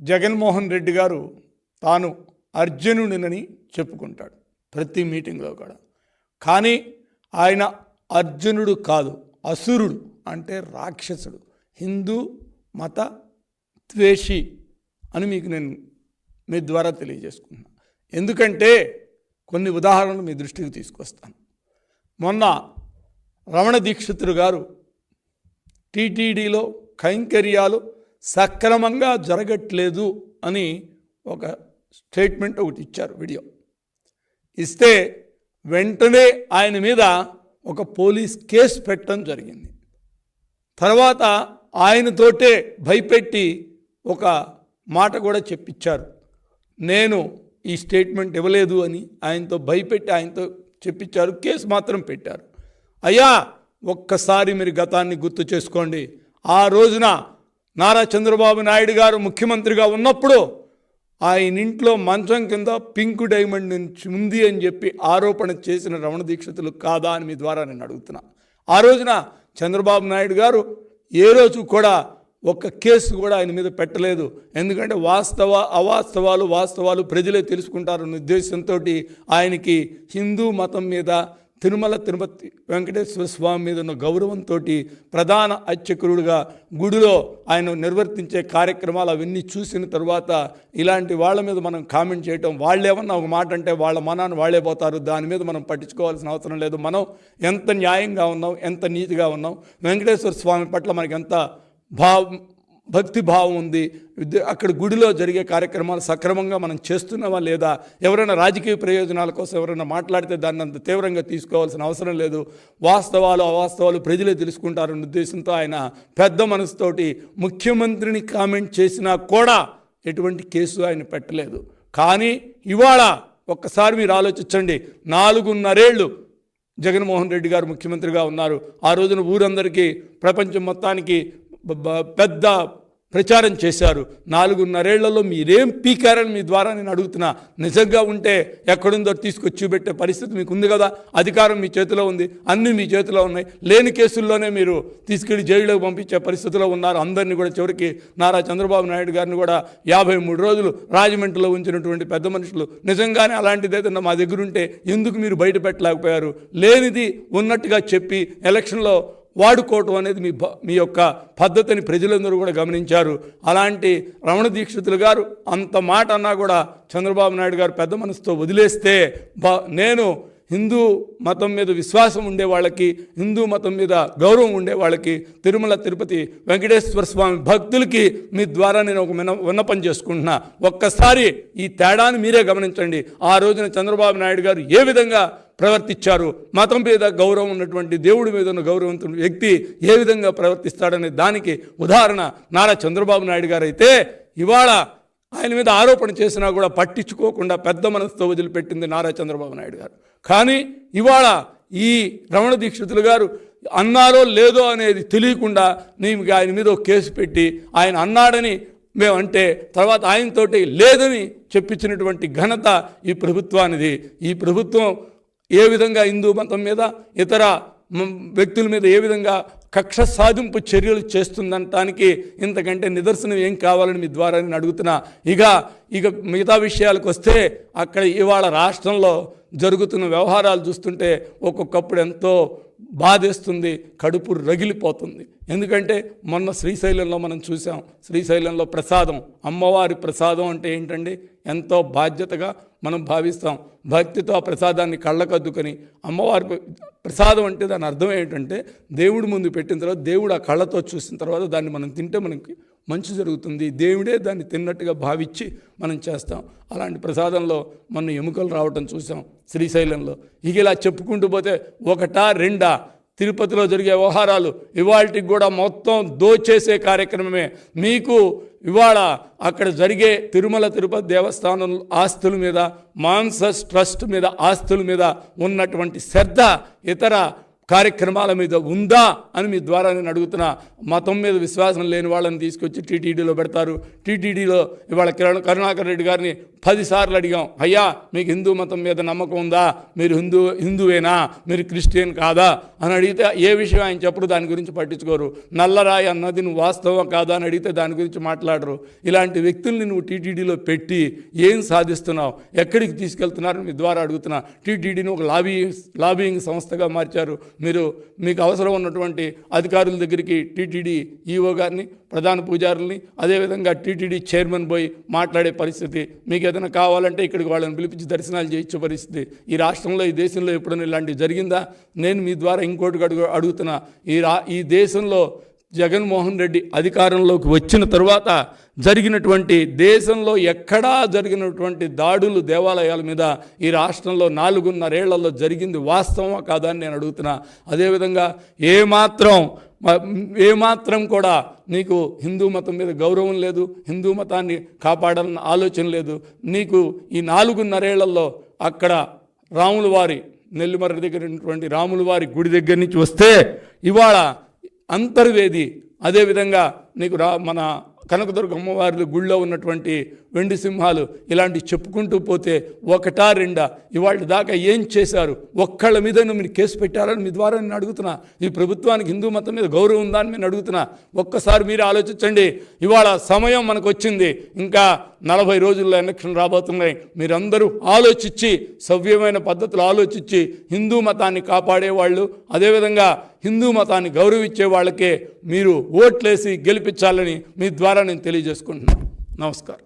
జగన్మోహన్ రెడ్డి గారు తాను అర్జునుడినని చెప్పుకుంటాడు ప్రతి మీటింగ్లో కూడా. కానీ ఆయన అర్జునుడు కాదు, అసురుడు, అంటే రాక్షసుడు, హిందూ మత ద్వేషి అని మీకు నేను మీ ద్వారా తెలియజేసుకున్నాను. ఎందుకంటే కొన్ని ఉదాహరణలు మీ దృష్టికి తీసుకొస్తాను. మొన్న రమణ దీక్షితులు గారు టీటీడీలో కైంకర్యాలు సక్రమంగా జరగట్లేదు అని ఒక స్టేట్మెంట్ ఒకటి ఇచ్చారు, వీడియో ఇస్తే వెంటనే ఆయన మీద ఒక పోలీస్ కేసు పెట్టడం జరిగింది. తర్వాత ఆయనతోటే భయపెట్టి ఒక మాట కూడా చెప్పించారు, నేను ఈ స్టేట్మెంట్ ఇవ్వలేదు అని ఆయనతో భయపెట్టి ఆయనతో చెప్పించారు. కేసు మాత్రం పెట్టారు. అయ్యా, ఒక్కసారి మీరు గతాన్ని గుర్తు చేసుకోండి. ఆ రోజున నారా చంద్రబాబు నాయుడు గారు ముఖ్యమంత్రిగా ఉన్నప్పుడు ఆయన ఇంట్లో మంచం కింద పింక్ డైమండ్ నుంచి ఉంది అని చెప్పి ఆరోపణ చేసిన రమణ దీక్షితులు కాదా అని మీ ద్వారా నేను అడుగుతున్నా. ఆ రోజున చంద్రబాబు నాయుడు గారు ఏ రోజు కూడా ఒక్క కేసు కూడా ఆయన మీద పెట్టలేదు. ఎందుకంటే వాస్తవాలు ప్రజలే తెలుసుకుంటారన్న ఉద్దేశంతో ఆయనకి హిందూ మతం మీద, తిరుమల తిరుపతి వెంకటేశ్వర స్వామి మీద ఉన్న గౌరవంతో ప్రధాన అర్చకుడుగా గుడిలో ఆయన నిర్వర్తించే కార్యక్రమాలు అవన్నీ చూసిన తర్వాత ఇలాంటి వాళ్ళ మీద మనం కామెంట్ చేయటం, వాళ్ళేమన్నా ఒక మాట అంటే వాళ్ళ మనాన్ని వాళ్ళే పోతారు, దాని మీద మనం పట్టించుకోవాల్సిన అవసరం లేదు. మనం ఎంత న్యాయంగా ఉన్నాం, ఎంత నీతిగా ఉన్నాం, వెంకటేశ్వర స్వామి పట్ల మనకి ఎంత భక్తి భావం ఉంది, అక్కడ గుడిలో జరిగే కార్యక్రమాలు సక్రమంగా మనం చేస్తున్నావా లేదా, ఎవరైనా రాజకీయ ప్రయోజనాల కోసం ఎవరైనా మాట్లాడితే దాన్ని అంత తీవ్రంగా తీసుకోవాల్సిన అవసరం లేదు. అవాస్తవాలు ప్రజలే తెలుసుకుంటారన్న ఉద్దేశంతో ఆయన పెద్ద మనసుతోటి ముఖ్యమంత్రిని కామెంట్ చేసినా కూడా ఎటువంటి కేసు ఆయన పెట్టలేదు. కానీ ఇవాళ ఒక్కసారి మీరు ఆలోచించండి, 4.5 ఏళ్ళు జగన్మోహన్ రెడ్డి గారు ముఖ్యమంత్రిగా ఉన్నారు. ఆ రోజున ఊరందరికీ, ప్రపంచం మొత్తానికి పెద్ద ప్రచారం చేశారు. 4.5 ఏళ్లలో మీరేం పీకారని మీ ద్వారా నేను అడుగుతున్నా. నిజంగా ఉంటే ఎక్కడుందో తీసుకొచ్చి చూపెట్టే పరిస్థితి మీకు ఉంది కదా. అధికారం మీ చేతిలో ఉంది, అన్నీ మీ చేతిలో ఉన్నాయి. లేని కేసుల్లోనే మీరు తీసుకెళ్లి జైలులోకి పంపించే పరిస్థితిలో ఉన్నారు. అందరినీ కూడా చివరికి నారా చంద్రబాబు నాయుడు గారిని కూడా 53 రోజులు రాజమండ్రిలో ఉంచినటువంటి పెద్ద మనుషులు. నిజంగానే అలాంటిది ఏదన్నా మా దగ్గర ఉంటే ఎందుకు మీరు బయట పెట్టలేకపోయారు? లేనిది ఉన్నట్టుగా చెప్పి ఎలక్షన్లో వాడుకోవటం అనేది మీ యొక్క పద్ధతిని ప్రజలందరూ కూడా గమనించారు. అలాంటి రమణ దీక్షితులు గారు అంత మాట అన్నా కూడా చంద్రబాబు నాయుడు గారు పెద్ద మనసుతో వదిలేస్తే నేను హిందూ మతం మీద విశ్వాసం ఉండే వాళ్ళకి, హిందూ మతం మీద గౌరవం ఉండే వాళ్ళకి, తిరుమల తిరుపతి వెంకటేశ్వర స్వామి భక్తులకి మీ ద్వారా నేను ఒక విన్నపం చేసుకుంటున్నా. ఒక్కసారి ఈ తేడాన్ని మీరే గమనించండి. ఆ రోజున చంద్రబాబు నాయుడు గారు ఏ విధంగా ప్రవర్తించారు, మతం మీద గౌరవం ఉన్నటువంటి, దేవుడి మీద ఉన్న గౌరవంతున్న వ్యక్తి ఏ విధంగా ప్రవర్తిస్తాడనే దానికి ఉదాహరణ నారా చంద్రబాబు నాయుడు గారు అయితే ఇవాళ ఆయన మీద ఆరోపణ చేసినా కూడా పట్టించుకోకుండా పెద్ద మనసుతో వదిలిపెట్టింది నారా చంద్రబాబు నాయుడు గారు. కానీ ఇవాళ ఈ రమణ దీక్షితులు గారు అన్నారో లేదో అనేది తెలియకుండా నేను ఆయన మీద ఒక కేసు పెట్టి ఆయన అన్నాడని మేమంటే తర్వాత ఆయనతోటి లేదని చెప్పించినటువంటి ఘనత ఈ ప్రభుత్వానిది. ఈ ప్రభుత్వం ఏ విధంగా హిందూ మతం మీద, ఇతర వ్యక్తుల మీద ఏ విధంగా కక్ష సాధింపు చర్యలు చేస్తుందనటానికి ఇంతకంటే నిదర్శనం ఏం కావాలని మీ ద్వారా నేను అడుగుతున్నా. ఇక మిగతా విషయాలకు వస్తే అక్కడ ఇవాళ రాష్ట్రంలో జరుగుతున్న వ్యవహారాలు చూస్తుంటే ఒక్కొక్కప్పుడు ఎంతో బాధేస్తుంది, కడుపు రగిలిపోతుంది. ఎందుకంటే మొన్న శ్రీశైలంలో మనం చూసాం. శ్రీశైలంలో ప్రసాదం, అమ్మవారి ప్రసాదం అంటే ఏంటండి, ఎంతో బాధ్యతగా మనం భావిస్తాం. భక్తితో ఆ ప్రసాదాన్ని కళ్ళకద్దుకొని, అమ్మవారి ప్రసాదం అంటే దాని అర్థం ఏంటంటే దేవుడి ముందు పెట్టిన తర్వాత దేవుడు ఆ కళ్ళతో చూసిన తర్వాత దాన్ని మనం తింటే మనకి మంచి జరుగుతుంది, దేవుడే దాన్ని తిన్నట్టుగా భావించి మనం చేస్తాం. అలాంటి ప్రసాదంలో మన ఎముకలు రావటం చూసాం శ్రీశైలంలో. ఇలా చెప్పుకుంటూ పోతే ఒకటా రెండా తిరుపతిలో జరిగే వ్యవహారాలు ఇవాళకి కూడా మొత్తం దోచేసే కార్యక్రమమే. మీకు ఇవాళ అక్కడ జరిగే తిరుమల తిరుపతి దేవస్థానం ఆస్తుల మీద, మాన్సస్ ట్రస్ట్ మీద ఆస్తుల మీద ఉన్నటువంటి శ్రద్ధ ఇతర కార్యక్రమాల మీద ఉందా అని మీ ద్వారా నేను అడుగుతున్నా. మతం మీద విశ్వాసం లేని వాళ్ళని తీసుకొచ్చి టీటీడీలో పెడతారు. టీటీడీలో ఇవాళ కరుణాకర్ రెడ్డి గారిని 10 సార్లు అడిగాం, అయ్యా మీకు హిందూ మతం మీద నమ్మకం ఉందా, మీరు హిందువేనా, మీరు క్రిస్టియన్ కాదా అని అడిగితే ఏ విషయం ఆయన చెప్పరు, దాని గురించి పట్టించుకోరు. నల్లరాయి అన్నది నువ్వు వాస్తవం కాదా అని అడిగితే దాని గురించి మాట్లాడరు. ఇలాంటి వ్యక్తుల్ని నువ్వు టీటీడీలో పెట్టి ఏం సాధిస్తున్నావు, ఎక్కడికి తీసుకెళ్తున్నారని మీ ద్వారా అడుగుతున్నా. టీటీడీని ఒక లాబియింగ్ సంస్థగా మార్చారు. మీకు అవసరం ఉన్నటువంటి అధికారుల దగ్గరికి టీటీడీ ఈఓ గారిని, ప్రధాన పూజారుల్ని, అదేవిధంగా టీటీడీ చైర్మన్ పోయి మాట్లాడే పరిస్థితి. మీకు ఏదైనా కావాలంటే ఇక్కడికి వాళ్ళని పిలిపించి దర్శనాలు చేయించే పరిస్థితి. ఈ రాష్ట్రంలో, ఈ దేశంలో ఎప్పుడైనా ఇలాంటివి జరిగిందా? నేను మీ ద్వారా ఇంకోటి అడుగుతున్నా. ఈ దేశంలో జగన్మోహన్ రెడ్డి అధికారంలోకి వచ్చిన తరువాత జరిగినటువంటి, దేశంలో ఎక్కడా జరిగినటువంటి దాడులు దేవాలయాల మీద ఈ రాష్ట్రంలో 4.5 ఏళ్లలో జరిగింది వాస్తవమా కాదా అని నేను అడుగుతున్నా. అదేవిధంగా ఏమాత్రం కూడా నీకు హిందూ మతం మీద గౌరవం లేదు, హిందూ మతాన్ని కాపాడాలన్న ఆలోచన లేదు. నీకు ఈ 4.5 ఏళ్లలో అక్కడ రాముల వారి, నెల్లిమర్రి దగ్గర ఉన్నటువంటి రాముల వారి గుడి దగ్గర నుంచి వస్తే ఇవాళ అంతర్వేది, అదేవిధంగా నీకు మన కనకదుర్గ అమ్మవారి గుళ్ళో ఉన్నటువంటి వెండి సింహాలు, ఇలాంటి చెప్పుకుంటూ పోతే 1, 2 ఇవాళ దాకా ఏం చేశారు? ఒక్కళ్ళ మీద మీరు కేసు పెట్టారని మీ ద్వారా నేను అడుగుతున్నా. ఈ ప్రభుత్వానికి హిందూ మతం మీద గౌరవం ఉందా అని నేను అడుగుతున్నా. ఒక్కసారి మీరు ఆలోచించండి. ఇవాళ సమయం మనకు వచ్చింది, ఇంకా 40 రోజుల్లో ఎలక్షన్ రాబోతున్నాయి. మీరందరూ ఆలోచించి, సవ్యమైన పద్ధతులు ఆలోచించి, హిందూ మతాన్ని కాపాడేవాళ్ళు, అదేవిధంగా హిందూ మతాన్ని గౌరవించే వాళ్ళకే మీరు ఓట్లేసి గెలిపించాలని మీ ద్వారా నేను తెలియజేసుకుంటున్నాను. నమస్కారం.